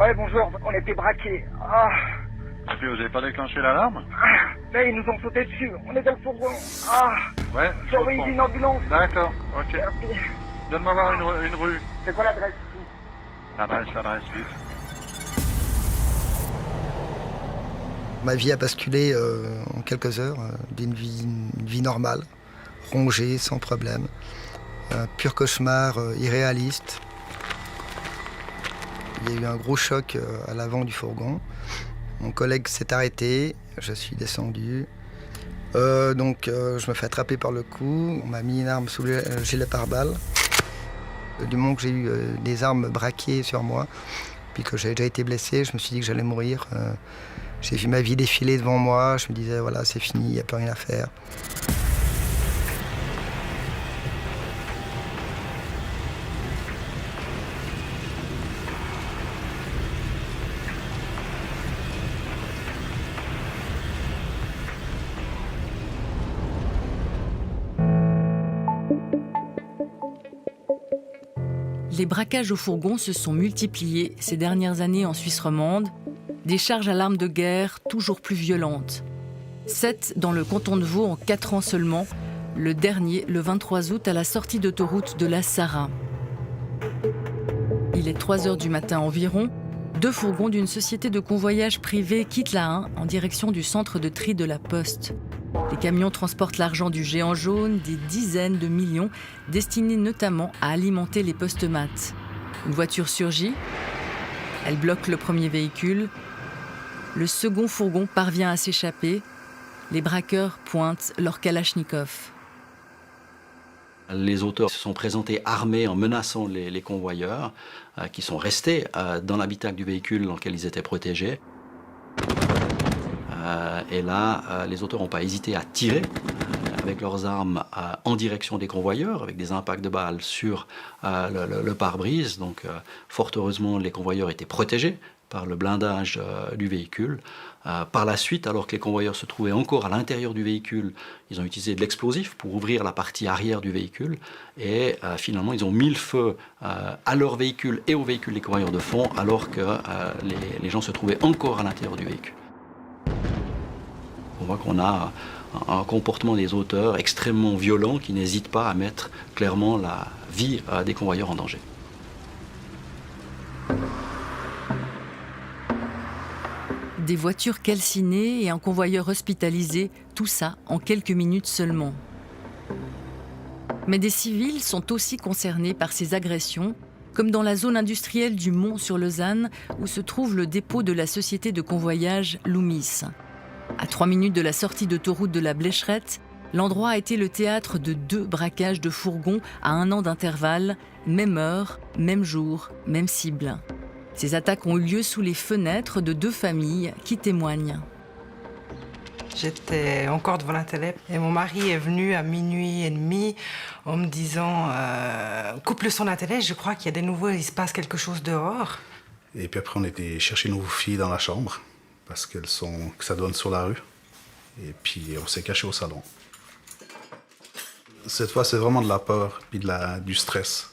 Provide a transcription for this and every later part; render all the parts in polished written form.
Ouais, bonjour, on était braqués. Ah, Et puis vous avez pas déclenché l'alarme? mais ils nous ont sauté dessus, on est dans le fourgon. Ah, Ouais, j'ai envoyé une ambulance. D'accord, ok. Merci. Donne-moi voir une rue. C'est quoi l'adresse? L'adresse, vite. Ma vie a basculé en quelques heures d'une vie normale, rongée, sans problème. Un pur cauchemar irréaliste. Il y a eu un gros choc à l'avant du fourgon. Mon collègue s'est arrêté, je suis descendu. Je me fais attraper par le cou, on m'a mis une arme sous le gilet pare-balles. Du moment que j'ai eu des armes braquées sur moi, puis que j'avais déjà été blessé, je me suis dit que j'allais mourir. J'ai vu ma vie défiler devant moi, je me disais voilà, c'est fini, il n'y a plus rien à faire. Les braquages au fourgon se sont multipliés ces dernières années en Suisse romande, des charges à l'arme de guerre toujours plus violentes. 7 dans le canton de Vaud en 4 ans seulement, le dernier le 23 août à la sortie d'autoroute de la Sarraz. Il est 3 heures du matin environ, 2 fourgons d'une société de convoyage privée quittent la Hain en direction du centre de tri de la Poste. Les camions transportent l'argent du géant jaune, des dizaines de millions, destinés notamment à alimenter les postemats. Une voiture surgit, elle bloque le premier véhicule. Le second fourgon parvient à s'échapper. Les braqueurs pointent leur kalachnikov. Les auteurs se sont présentés armés en menaçant les convoyeurs qui sont restés dans l'habitacle du véhicule dans lequel ils étaient protégés. Et là, les auteurs n'ont pas hésité à tirer avec leurs armes en direction des convoyeurs, avec des impacts de balles sur le pare-brise. Donc, fort heureusement, les convoyeurs étaient protégés par le blindage du véhicule. Par la suite, alors que les convoyeurs se trouvaient encore à l'intérieur du véhicule, ils ont utilisé de l'explosif pour ouvrir la partie arrière du véhicule. Et finalement, ils ont mis le feu à leur véhicule et au véhicule des convoyeurs de fond, alors que les gens se trouvaient encore à l'intérieur du véhicule. On voit qu'on a un comportement des auteurs extrêmement violent qui n'hésite pas à mettre clairement la vie des convoyeurs en danger. Des voitures calcinées et un convoyeur hospitalisé, tout ça en quelques minutes seulement. Mais des civils sont aussi concernés par ces agressions, comme dans la zone industrielle du Mont-sur-Lausanne, où se trouve le dépôt de la société de convoyage Loomis. À 3 minutes de la sortie d'autoroute de la Blécherette, l'endroit a été le théâtre de 2 braquages de fourgons à 1 an d'intervalle, même heure, même jour, même cible. Ces attaques ont eu lieu sous les fenêtres de 2 familles qui témoignent. J'étais encore devant la télé et mon mari est venu à 00h30 en me disant coupe le son de la télé, je crois qu'il y a des nouveaux, il se passe quelque chose dehors. Et puis après on était chercher nos filles dans la chambre parce que ça donne sur la rue. Et puis on s'est caché au salon. Cette fois c'est vraiment de la peur puis du stress.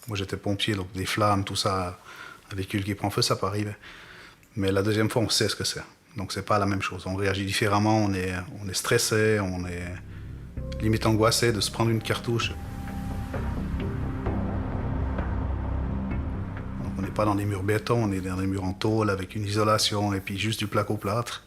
Moi j'étais pompier, donc des flammes, tout ça, un véhicule qui prend feu, ça peut arriver. Mais la deuxième fois on sait ce que c'est. Donc c'est pas la même chose. On réagit différemment, on est stressé, on est limite angoissé de se prendre une cartouche. Donc on n'est pas dans des murs béton, on est dans des murs en tôle avec une isolation et puis juste du placo-plâtre.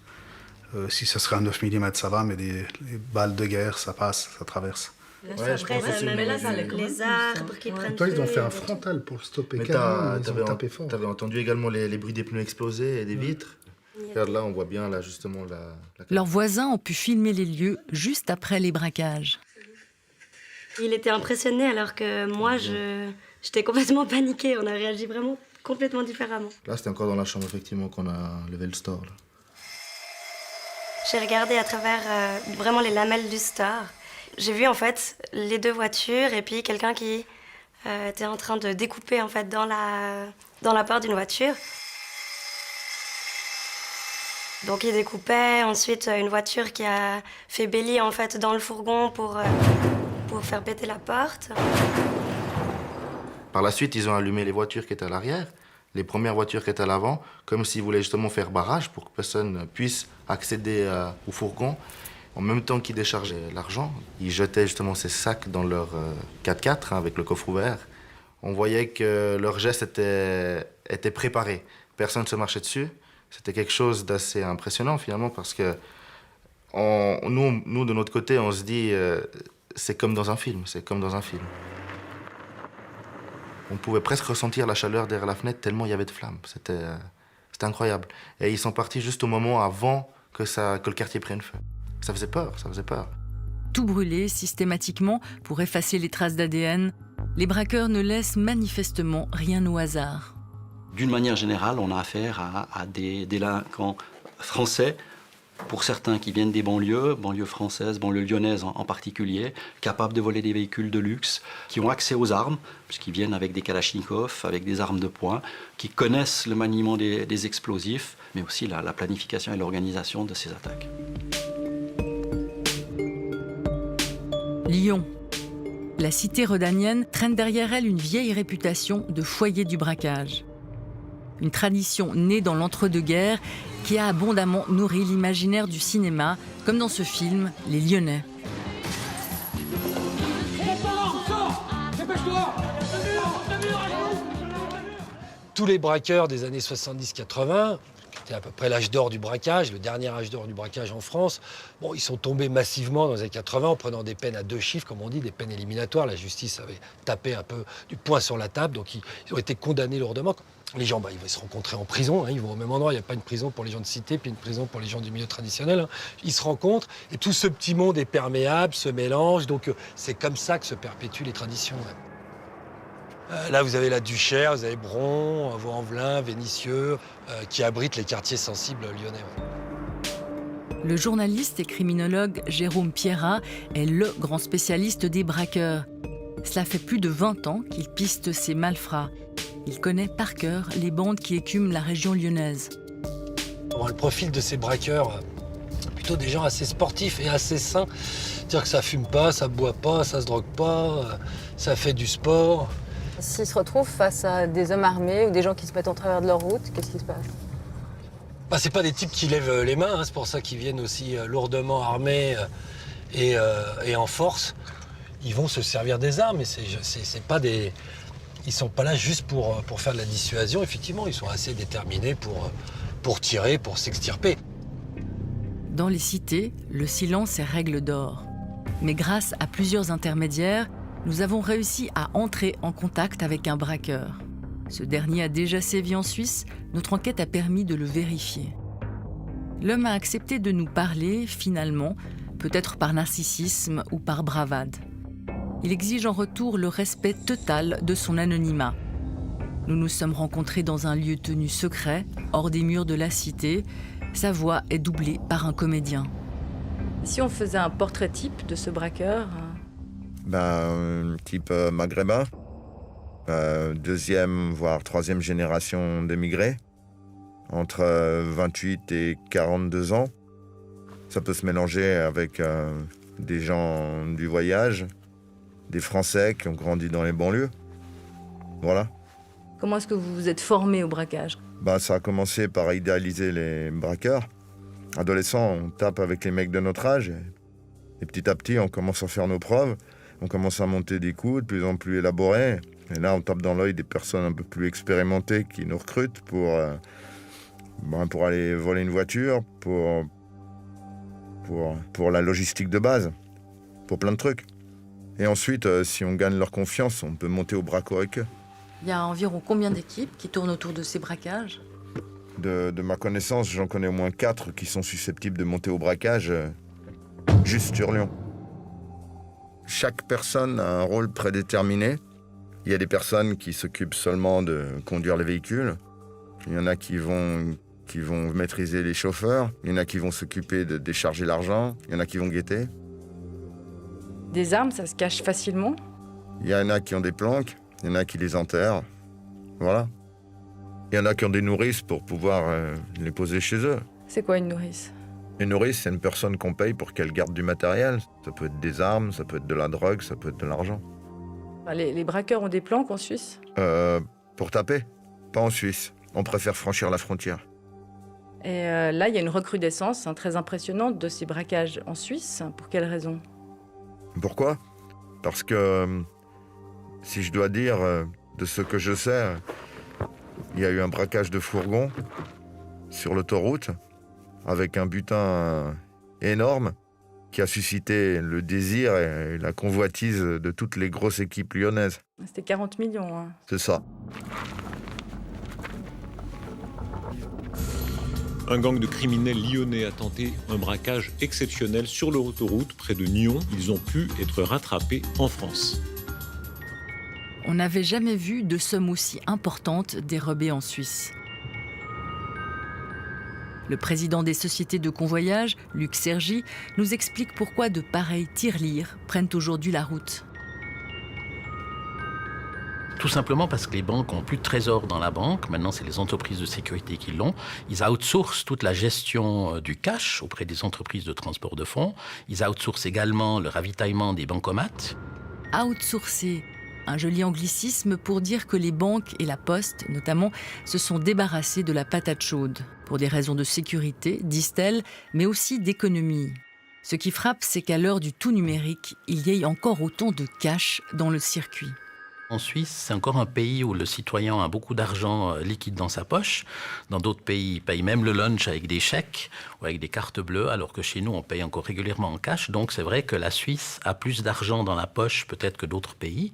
Si ça serait un 9 mm ça va, mais les balles de guerre ça passe, ça traverse. Ouais, je pense aussi. Mais là, ça les arbres qui prennent. Toi, ils ont fait un frontal pour le stopper. Ils ont tapé fort. T'avais entendu également les bruits des pneus explosés et des vitres. Regarde là, on voit bien là justement la... Leurs voisins ont pu filmer les lieux juste après les braquages. Il était impressionné alors que moi, j'étais complètement paniquée. On a réagi vraiment complètement différemment. Là, c'était encore dans la chambre effectivement qu'on a levé le store. Là. J'ai regardé à travers vraiment les lamelles du store. J'ai vu en fait les 2 voitures et puis quelqu'un qui était en train de découper en fait dans la porte d'une voiture. Donc il découpait, ensuite une voiture qui a fait bélier en fait dans le fourgon pour faire péter la porte. Par la suite, ils ont allumé les voitures qui étaient à l'arrière, les premières voitures qui étaient à l'avant, comme s'ils voulaient justement faire barrage pour que personne puisse accéder au fourgon. En même temps qu'ils déchargeaient l'argent, ils jetaient justement ces sacs dans leur 4x4 avec le coffre ouvert. On voyait que leur geste était préparé. Personne ne se marchait dessus. C'était quelque chose d'assez impressionnant finalement parce que nous, de notre côté, on se dit c'est comme dans un film, c'est comme dans un film. On pouvait presque ressentir la chaleur derrière la fenêtre tellement il y avait de flammes. C'était incroyable. Et ils sont partis juste au moment avant que le quartier prenne feu. Ça faisait peur, ça faisait peur. Tout brûlé systématiquement pour effacer les traces d'ADN, les braqueurs ne laissent manifestement rien au hasard. D'une manière générale, on a affaire à des délinquants français, pour certains qui viennent des banlieues françaises, banlieues lyonnaises en particulier, capables de voler des véhicules de luxe, qui ont accès aux armes, puisqu'ils viennent avec des kalachnikovs, avec des armes de poing, qui connaissent le maniement des explosifs, mais aussi la planification et l'organisation de ces attaques. Lyon. La cité rhodanienne traîne derrière elle une vieille réputation de foyer du braquage. Une tradition née dans l'entre-deux-guerres qui a abondamment nourri l'imaginaire du cinéma, comme dans ce film « Les Lyonnais ». Tous les braqueurs des années 70-80, qui étaient à peu près l'âge d'or du braquage, le dernier âge d'or du braquage en France, bon, ils sont tombés massivement dans les années 80 en prenant des peines à 2 chiffres, comme on dit, des peines éliminatoires. La justice avait tapé un peu du poing sur la table, donc ils ont été condamnés lourdement. Les gens, ils vont se rencontrer en prison, hein, ils vont au même endroit. Il n'y a pas une prison pour les gens de cité, puis une prison pour les gens du milieu traditionnel. Hein. Ils se rencontrent et tout ce petit monde est perméable, se mélange. Donc c'est comme ça que se perpétuent les traditions. Ouais. Là, vous avez la Duchère, vous avez Bron, Vaux-en-Velin, Vénissieux, qui abritent les quartiers sensibles lyonnais. Ouais. Le journaliste et criminologue Jérôme Pierrat est le grand spécialiste des braqueurs. Cela fait plus de 20 ans qu'il piste ces malfrats. Il connaît par cœur les bandes qui écument la région lyonnaise. Le profil de ces braqueurs, plutôt des gens assez sportifs et assez sains. C'est-à-dire que ça fume pas, ça boit pas, ça se drogue pas, ça fait du sport. S'ils se retrouvent face à des hommes armés ou des gens qui se mettent en travers de leur route, qu'est-ce qui se passe? C'est pas des types qui lèvent les mains, hein, c'est pour ça qu'ils viennent aussi lourdement armés et en force. Ils vont se servir des armes, mais c'est pas des... Ils sont pas là juste pour faire de la dissuasion. Effectivement, ils sont assez déterminés pour tirer, pour s'extirper. Dans les cités, le silence est règle d'or. Mais grâce à plusieurs intermédiaires, nous avons réussi à entrer en contact avec un braqueur. Ce dernier a déjà sévi en Suisse, notre enquête a permis de le vérifier. L'homme a accepté de nous parler, finalement, peut-être par narcissisme ou par bravade. Il exige en retour le respect total de son anonymat. Nous nous sommes rencontrés dans un lieu tenu secret, hors des murs de la cité. Sa voix est doublée par un comédien. Si on faisait un portrait type de ce braqueur? Type maghrébin, 2e voire 3e génération d'émigrés, entre 28 et 42 ans. Ça peut se mélanger avec des gens du voyage, des Français qui ont grandi dans les banlieues. Voilà. Comment est-ce que vous vous êtes formé au braquage? Ça a commencé par idéaliser les braqueurs. Adolescents, on tape avec les mecs de notre âge. Et petit à petit, on commence à faire nos preuves. On commence à monter des coups de plus en plus élaborés. Et là, on tape dans l'œil des personnes un peu plus expérimentées qui nous recrutent pour aller voler une voiture, pour la logistique de base, pour plein de trucs. Et ensuite, si on gagne leur confiance, on peut monter au braco avec eux. Il y a environ combien d'équipes qui tournent autour de ces braquages? De ma connaissance, j'en connais au moins 4 qui sont susceptibles de monter au braquage juste sur Lyon. Chaque personne a un rôle prédéterminé. Il y a des personnes qui s'occupent seulement de conduire les véhicules. Il y en a qui vont maîtriser les chauffeurs. Il y en a qui vont s'occuper de décharger l'argent. Il y en a qui vont guetter. Des armes, ça se cache facilement? Il y en a qui ont des planques, il y en a qui les enterrent. Voilà. Il y en a qui ont des nourrices pour pouvoir les poser chez eux. C'est quoi une nourrice? Une nourrice, c'est une personne qu'on paye pour qu'elle garde du matériel. Ça peut être des armes, ça peut être de la drogue, ça peut être de l'argent. Les braqueurs ont des planques en Suisse? Pour taper. Pas en Suisse. On préfère franchir la frontière. Et là, il y a une recrudescence très impressionnante de ces braquages en Suisse. Pour quelle raison? Pourquoi? Parce que, si je dois dire, de ce que je sais, il y a eu un braquage de fourgon sur l'autoroute avec un butin énorme qui a suscité le désir et la convoitise de toutes les grosses équipes lyonnaises. C'était 40 millions. Hein. C'est ça. Un gang de criminels lyonnais a tenté un braquage exceptionnel sur l'autoroute près de Nyon. Ils ont pu être rattrapés en France. On n'avait jamais vu de somme aussi importante dérobée en Suisse. Le président des sociétés de convoyage, Luc Sergy, nous explique pourquoi de pareils tirelires prennent aujourd'hui la route. Tout simplement parce que les banques n'ont plus de trésor dans la banque. Maintenant, c'est les entreprises de sécurité qui l'ont. Ils outsourcent toute la gestion du cash auprès des entreprises de transport de fonds. Ils outsourcent également le ravitaillement des bancomates. Outsourcer, un joli anglicisme pour dire que les banques et la poste, notamment, se sont débarrassées de la patate chaude. Pour des raisons de sécurité, disent-elles, mais aussi d'économie. Ce qui frappe, c'est qu'à l'heure du tout numérique, il y ait encore autant de cash dans le circuit. En Suisse, c'est encore un pays où le citoyen a beaucoup d'argent liquide dans sa poche. Dans d'autres pays, ils payent même le lunch avec des chèques ou avec des cartes bleues, alors que chez nous, on paye encore régulièrement en cash. Donc c'est vrai que la Suisse a plus d'argent dans la poche peut-être que d'autres pays.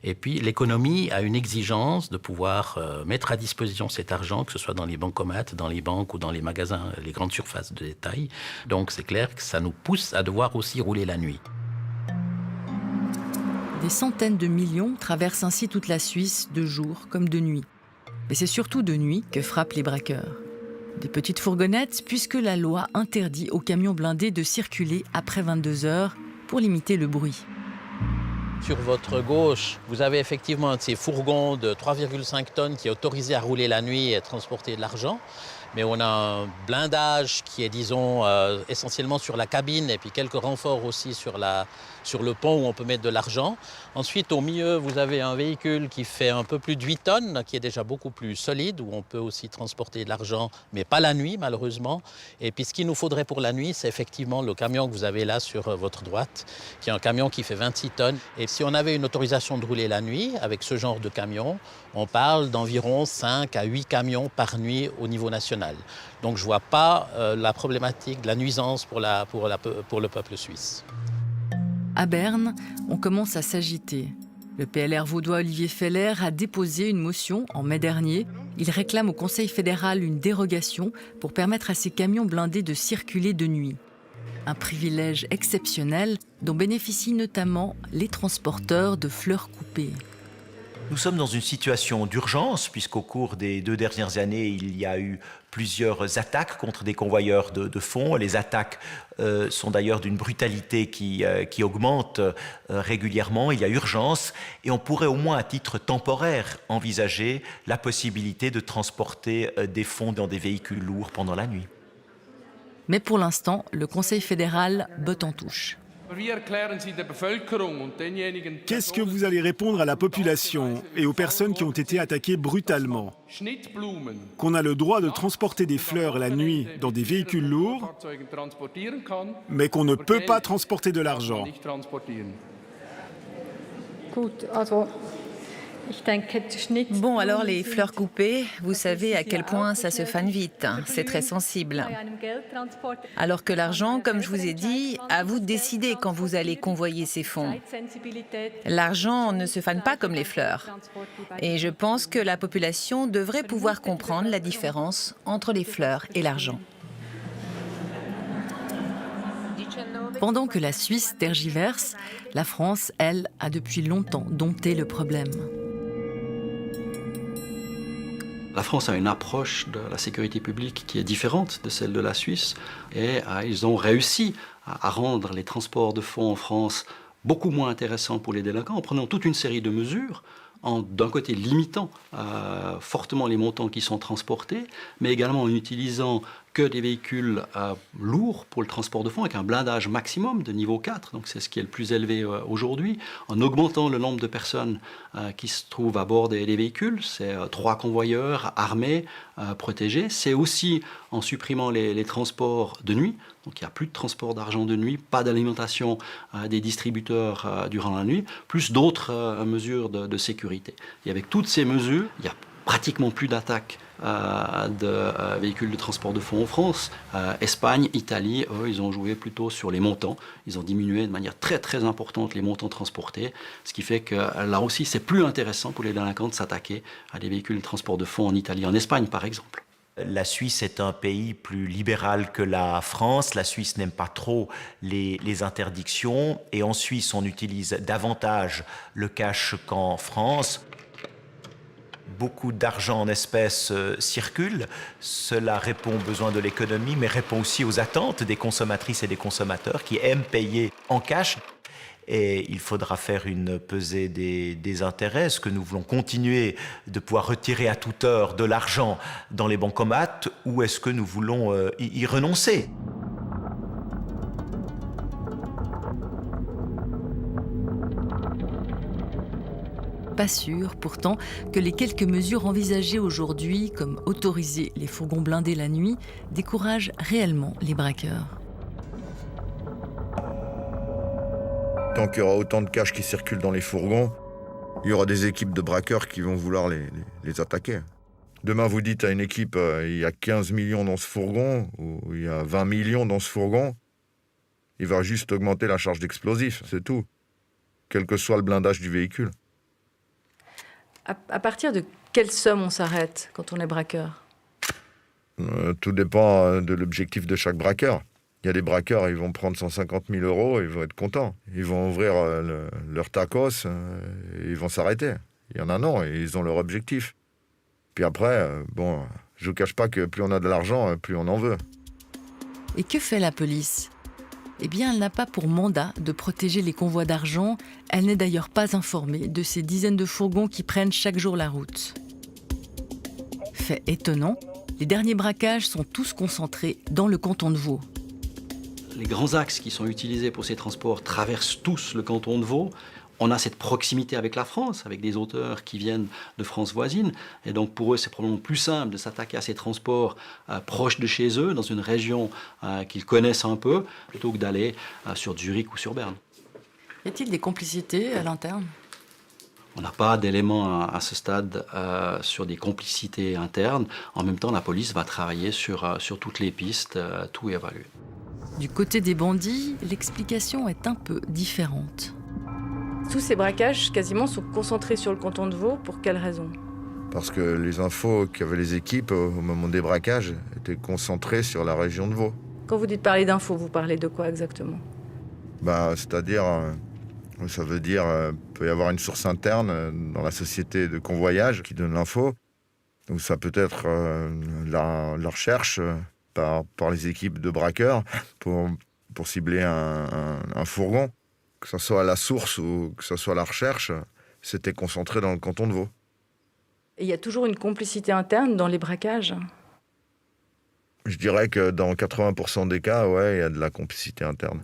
Et puis l'économie a une exigence de pouvoir mettre à disposition cet argent, que ce soit dans les bancomates, dans les banques ou dans les magasins, les grandes surfaces de détail. Donc c'est clair que ça nous pousse à devoir aussi rouler la nuit. Des centaines de millions traversent ainsi toute la Suisse, de jour comme de nuit. Mais c'est surtout de nuit que frappent les braqueurs. Des petites fourgonnettes, puisque la loi interdit aux camions blindés de circuler après 22 heures pour limiter le bruit. Sur votre gauche, vous avez effectivement un de ces fourgons de 3,5 tonnes qui est autorisé à rouler la nuit et à transporter de l'argent. Mais on a un blindage qui est, disons, essentiellement sur la cabine et puis quelques renforts aussi sur le pont où on peut mettre de l'argent. Ensuite, au milieu, vous avez un véhicule qui fait un peu plus de 8 tonnes, qui est déjà beaucoup plus solide, où on peut aussi transporter de l'argent, mais pas la nuit, malheureusement. Et puis, ce qu'il nous faudrait pour la nuit, c'est effectivement le camion que vous avez là sur votre droite, qui est un camion qui fait 26 tonnes. Et si on avait une autorisation de rouler la nuit avec ce genre de camion, on parle d'environ 5 à 8 camions par nuit au niveau national. Donc je ne vois pas la problématique de la nuisance pour le peuple suisse. À Berne, on commence à s'agiter. Le PLR vaudois Olivier Feller a déposé une motion en mai dernier. Il réclame au Conseil fédéral une dérogation pour permettre à ces camions blindés de circuler de nuit. Un privilège exceptionnel dont bénéficient notamment les transporteurs de fleurs coupées. Nous sommes dans une situation d'urgence, puisqu'au cours des 2 dernières années, il y a eu plusieurs attaques contre des convoyeurs de fonds. Les attaques sont d'ailleurs d'une brutalité qui augmente régulièrement. Il y a urgence et on pourrait au moins à titre temporaire envisager la possibilité de transporter des fonds dans des véhicules lourds pendant la nuit. Mais pour l'instant, le Conseil fédéral botte en touche. Qu'est-ce que vous allez répondre à la population et aux personnes qui ont été attaquées brutalement? Qu'on a le droit de transporter des fleurs la nuit dans des véhicules lourds, mais qu'on ne peut pas transporter de l'argent. Bon, alors les fleurs coupées, vous savez à quel point ça se fane vite, c'est très sensible. Alors que l'argent, comme je vous ai dit, à vous de décider quand vous allez convoyer ces fonds. L'argent ne se fane pas comme les fleurs. Et je pense que la population devrait pouvoir comprendre la différence entre les fleurs et l'argent. Pendant que la Suisse tergiverse, la France, elle, a depuis longtemps dompté le problème. La France a une approche de la sécurité publique qui est différente de celle de la Suisse et ils ont réussi à rendre les transports de fonds en France beaucoup moins intéressants pour les délinquants en prenant toute une série de mesures, en d'un côté limitant fortement les montants qui sont transportés, mais également en utilisant que des véhicules lourds pour le transport de fonds avec un blindage maximum de niveau 4, donc c'est ce qui est le plus élevé aujourd'hui, en augmentant le nombre de personnes qui se trouvent à bord des véhicules, c'est 3 convoyeurs armés, protégés, c'est aussi en supprimant les transports de nuit, donc il n'y a plus de transport d'argent de nuit, pas d'alimentation des distributeurs durant la nuit, plus d'autres mesures de sécurité. Et avec toutes ces mesures, il y a pratiquement plus d'attaques de véhicules de transport de fonds en France. Espagne, Italie, eux, ils ont joué plutôt sur les montants. Ils ont diminué de manière très très importante les montants transportés, ce qui fait que là aussi, c'est plus intéressant pour les délinquants de s'attaquer à des véhicules de transport de fonds en Italie, en Espagne par exemple. La Suisse est un pays plus libéral que la France. La Suisse n'aime pas trop les interdictions. Et en Suisse, on utilise davantage le cash qu'en France. Beaucoup d'argent en espèces circule. Cela répond aux besoins de l'économie, mais répond aussi aux attentes des consommatrices et des consommateurs qui aiment payer en cash. Et il faudra faire une pesée des intérêts. Est-ce que nous voulons continuer de pouvoir retirer à toute heure de l'argent dans les bancomates ou est-ce que nous voulons y renoncer ? Pas sûr, pourtant, que les quelques mesures envisagées aujourd'hui, comme autoriser les fourgons blindés la nuit, découragent réellement les braqueurs. Tant qu'il y aura autant de cash qui circulent dans les fourgons, il y aura des équipes de braqueurs qui vont vouloir les attaquer. Demain, vous dites à une équipe, il y a 15 millions dans ce fourgon, ou il y a 20 millions dans ce fourgon, il va juste augmenter la charge d'explosifs, c'est tout. Quel que soit le blindage du véhicule. À partir de quelle somme on s'arrête quand on est braqueur ? Tout dépend de l'objectif de chaque braqueur. Il y a des braqueurs, ils vont prendre 150 000 €, ils vont être contents. Ils vont ouvrir leur tacos et ils vont s'arrêter. Il y en a non, et ils ont leur objectif. Puis après, bon, je ne vous cache pas que plus on a de l'argent, plus on en veut. Et que fait la police ? Eh bien, elle n'a pas pour mandat de protéger les convois d'argent. Elle n'est d'ailleurs pas informée de ces dizaines de fourgons qui prennent chaque jour la route. Fait étonnant, les derniers braquages sont tous concentrés dans le canton de Vaud. Les grands axes qui sont utilisés pour ces transports traversent tous le canton de Vaud. On a cette proximité avec la France, avec des auteurs qui viennent de France voisine. Et donc pour eux, c'est probablement plus simple de s'attaquer à ces transports proches de chez eux, dans une région qu'ils connaissent un peu, plutôt que d'aller sur Zurich ou sur Berne. Y a-t-il des complicités à l'interne ? On n'a pas d'éléments à ce stade sur des complicités internes. En même temps, la police va travailler sur toutes les pistes, tout évaluer. Du côté des bandits, l'explication est un peu différente. Tous ces braquages, quasiment, sont concentrés sur le canton de Vaud. Pour quelle raison ? Parce que les infos qu'avaient les équipes au moment des braquages étaient concentrées sur la région de Vaud. Quand vous dites parler d'infos, vous parlez de quoi exactement ? C'est-à-dire, ça veut dire peut y avoir une source interne dans la société de convoyage qui donne l'info. Donc ça peut être la recherche par les équipes de braqueurs pour cibler un fourgon. Que ce soit la source ou que ce soit la recherche, c'était concentré dans le canton de Vaud. Et il y a toujours une complicité interne dans les braquages ? Je dirais que dans 80% des cas, ouais, il y a de la complicité interne.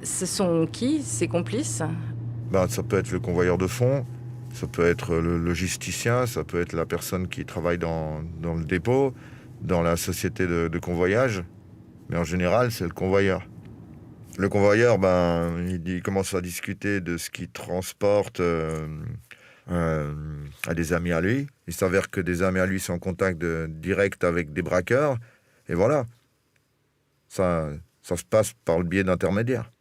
Ce sont qui, ces complices ? Ça peut être le convoyeur de fonds, ça peut être le logisticien, ça peut être la personne qui travaille dans le dépôt, dans la société de convoyage. Mais en général, c'est le convoyeur. Le convoyeur, il commence à discuter de ce qu'il transporte à des amis à lui. Il s'avère que des amis à lui sont en contact direct avec des braqueurs. Et voilà. Ça se passe par le biais d'intermédiaires.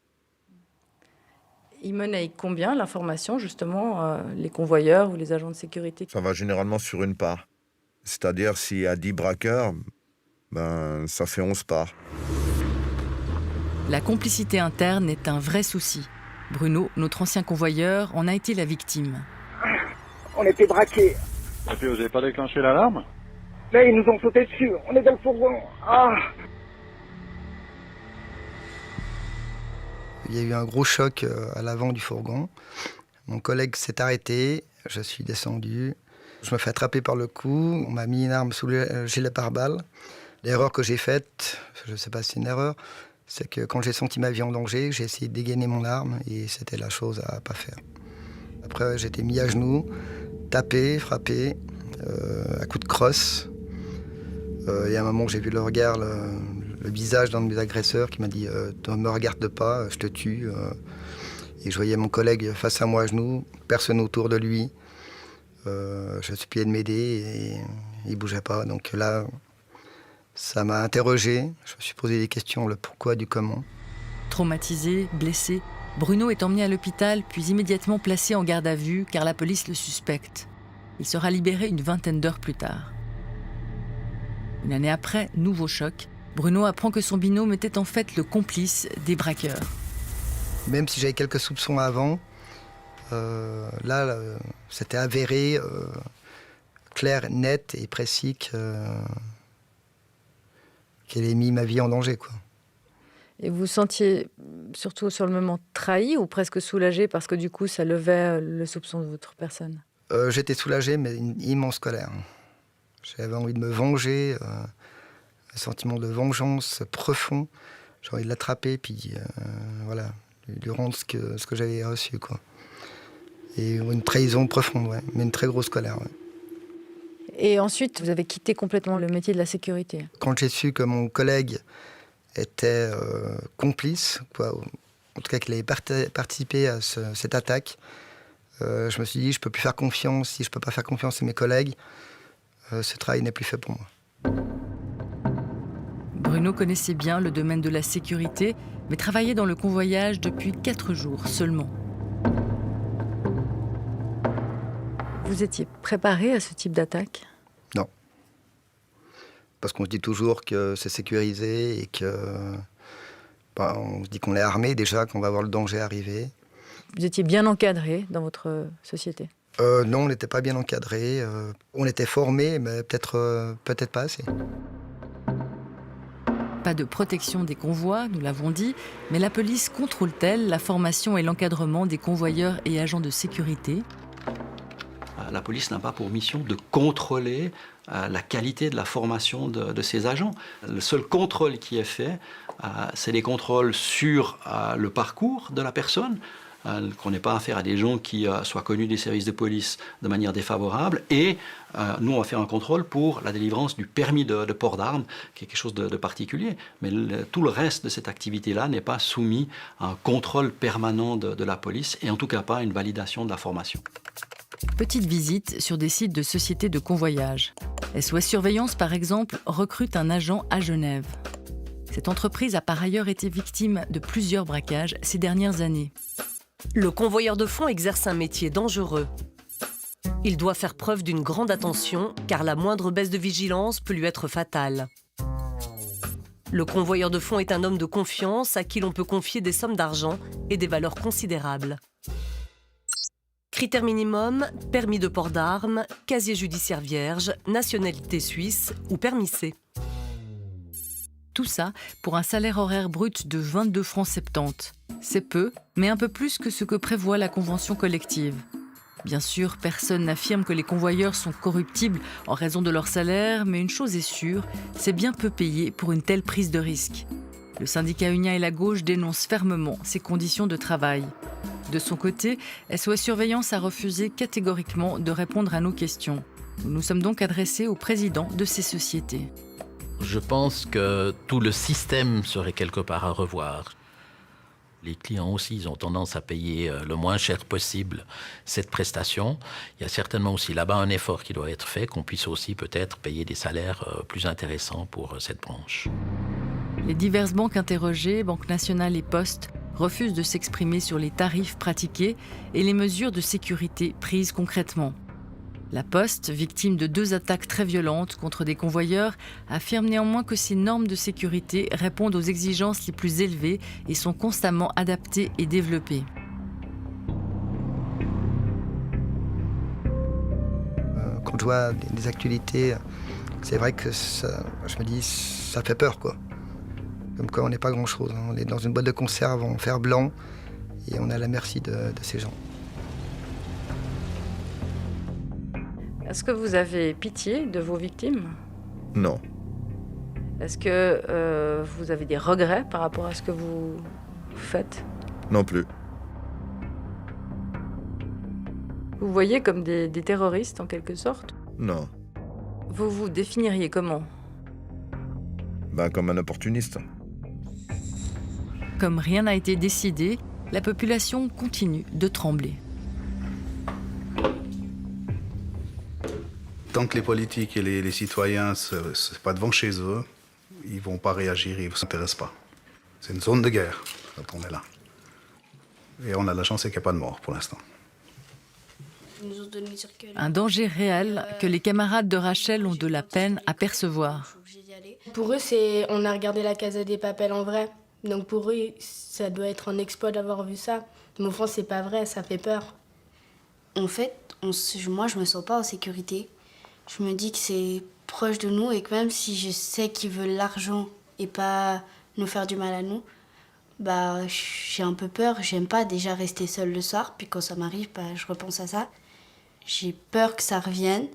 Ils monnaient combien l'information, justement, les convoyeurs ou les agents de sécurité ? Ça va généralement sur une part. C'est-à-dire, s'il y a 10 braqueurs, ça fait 11 parts. La complicité interne est un vrai souci. Bruno, notre ancien convoyeur, en a été la victime. On était braqués. Et puis vous n'avez pas déclenché l'alarme ? Là, ils nous ont sauté dessus. On est dans le fourgon. Il y a eu un gros choc à l'avant du fourgon. Mon collègue s'est arrêté, je suis descendu. Je me fais attraper par le cou, on m'a mis une arme sous le gilet pare-balles. L'erreur que j'ai faite, je ne sais pas si c'est une erreur, c'est que quand j'ai senti ma vie en danger, j'ai essayé de dégainer mon arme et c'était la chose à ne pas faire. Après, j'ai été mis à genoux, tapé, frappé, à coups de crosse. Il y a un moment où j'ai vu le regard, le visage d'un de mes agresseurs qui m'a dit « Ne me regarde pas, je te tue ». Et je voyais mon collègue face à moi à genoux, personne autour de lui. Je suppliais de m'aider et il ne bougeait pas. Donc là, ça m'a interrogé. Je me suis posé des questions, le pourquoi du comment. Traumatisé, blessé, Bruno est emmené à l'hôpital puis immédiatement placé en garde à vue car la police le suspecte. Il sera libéré une vingtaine d'heures plus tard. Une année après, nouveau choc, Bruno apprend que son binôme était en fait le complice des braqueurs. Même si j'avais quelques soupçons avant, là, c'était avéré, clair, net et précis qu'elle ait mis ma vie en danger, quoi. Et vous vous sentiez surtout sur le moment trahi ou presque soulagé parce que du coup ça levait le soupçon de votre personne? J'étais soulagé mais une immense colère. J'avais envie de me venger, un sentiment de vengeance profond. J'ai envie de l'attraper puis voilà, lui rendre ce que j'avais reçu, quoi. Et une trahison profonde, ouais, mais une très grosse colère. Ouais. Et ensuite, vous avez quitté complètement le métier de la sécurité? Quand j'ai su que mon collègue était complice, quoi, en tout cas qu'il avait participé à cette attaque, je me suis dit, je ne peux plus faire confiance. Si je ne peux pas faire confiance à mes collègues, ce travail n'est plus fait pour moi. Bruno connaissait bien le domaine de la sécurité, mais travaillait dans le convoyage depuis 4 jours seulement. Vous étiez préparé à ce type d'attaque? Non. Parce qu'on se dit toujours que c'est sécurisé et que... on se dit qu'on est armé déjà, qu'on va voir le danger arriver. Vous étiez bien encadré dans votre société? Non, on n'était pas bien encadré. On était formé, mais peut-être pas assez. Pas de protection des convois, nous l'avons dit, mais la police contrôle-t-elle la formation et l'encadrement des convoyeurs et agents de sécurité? La police n'a pas pour mission de contrôler la qualité de la formation de ses agents. Le seul contrôle qui est fait, c'est des contrôles sur le parcours de la personne, qu'on n'ait pas affaire à des gens qui soient connus des services de police de manière défavorable. Et nous, on va faire un contrôle pour la délivrance du permis de port d'armes, qui est quelque chose de particulier. Mais tout le reste de cette activité-là n'est pas soumis à un contrôle permanent de la police, et en tout cas pas à une validation de la formation. Petite visite sur des sites de sociétés de convoyage. SOS Surveillance, par exemple, recrute un agent à Genève. Cette entreprise a par ailleurs été victime de plusieurs braquages ces dernières années. Le convoyeur de fond exerce un métier dangereux. Il doit faire preuve d'une grande attention, car la moindre baisse de vigilance peut lui être fatale. Le convoyeur de fond est un homme de confiance à qui l'on peut confier des sommes d'argent et des valeurs considérables. Critères minimum, permis de port d'armes, casier judiciaire vierge, nationalité suisse ou permis C. Tout ça pour un salaire horaire brut de 22 francs 70. C'est peu, mais un peu plus que ce que prévoit la convention collective. Bien sûr, personne n'affirme que les convoyeurs sont corruptibles en raison de leur salaire, mais une chose est sûre, c'est bien peu payé pour une telle prise de risque. Le syndicat Unia et la gauche dénoncent fermement ces conditions de travail. De son côté, SOS Surveillance a refusé catégoriquement de répondre à nos questions. Nous nous sommes donc adressés au président de ces sociétés. Je pense que tout le système serait quelque part à revoir. Les clients aussi, ils ont tendance à payer le moins cher possible cette prestation. Il y a certainement aussi là-bas un effort qui doit être fait, qu'on puisse aussi peut-être payer des salaires plus intéressants pour cette branche. Les diverses banques interrogées, Banque nationale et Poste, refusent de s'exprimer sur les tarifs pratiqués et les mesures de sécurité prises concrètement. La Poste, victime de 2 attaques très violentes contre des convoyeurs, affirme néanmoins que ces normes de sécurité répondent aux exigences les plus élevées et sont constamment adaptées et développées. Quand je vois des actualités, c'est vrai que je me dis ça fait peur, quoi. Comme quoi on n'est pas grand-chose. On est dans une boîte de conserve en fer blanc et on est à la merci de ces gens. Est-ce que vous avez pitié de vos victimes? Non. Est-ce que vous avez des regrets par rapport à ce que vous faites? Non plus. Vous voyez comme des terroristes en quelque sorte? Non. Vous vous définiriez comment? Comme un opportuniste. Comme rien n'a été décidé, la population continue de trembler. Tant que les politiques et les citoyens ne sont pas devant chez eux, ils ne vont pas réagir, ils ne s'intéressent pas. C'est une zone de guerre quand on est là. Et on a la chance qu'il n'y a pas de mort pour l'instant. Un danger réel que les camarades de Rachel ont de la peine à percevoir. Pour eux, on a regardé la Casa des Papel en vrai. Donc pour eux, ça doit être un exploit d'avoir vu ça. Mais au fond, c'est pas vrai, ça fait peur. En fait, moi, je me sens pas en sécurité. Je me dis que c'est proche de nous et que même si je sais qu'ils veulent l'argent et pas nous faire du mal à nous, j'ai un peu peur. J'aime pas déjà rester seule le soir. Puis quand ça m'arrive, je repense à ça. J'ai peur que ça revienne.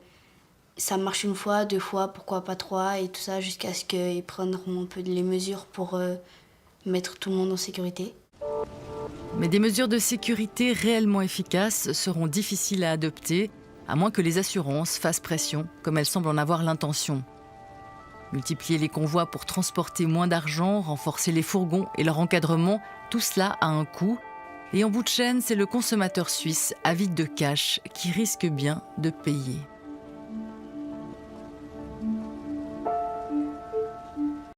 Ça marche une fois, 2 fois, pourquoi pas 3 et tout ça, jusqu'à ce qu'ils prendront un peu les mesures pour mettre tout le monde en sécurité. Mais des mesures de sécurité réellement efficaces seront difficiles à adopter, à moins que les assurances fassent pression, comme elles semblent en avoir l'intention. Multiplier les convois pour transporter moins d'argent, renforcer les fourgons et leur encadrement, tout cela a un coût. Et en bout de chaîne, c'est le consommateur suisse avide de cash qui risque bien de payer.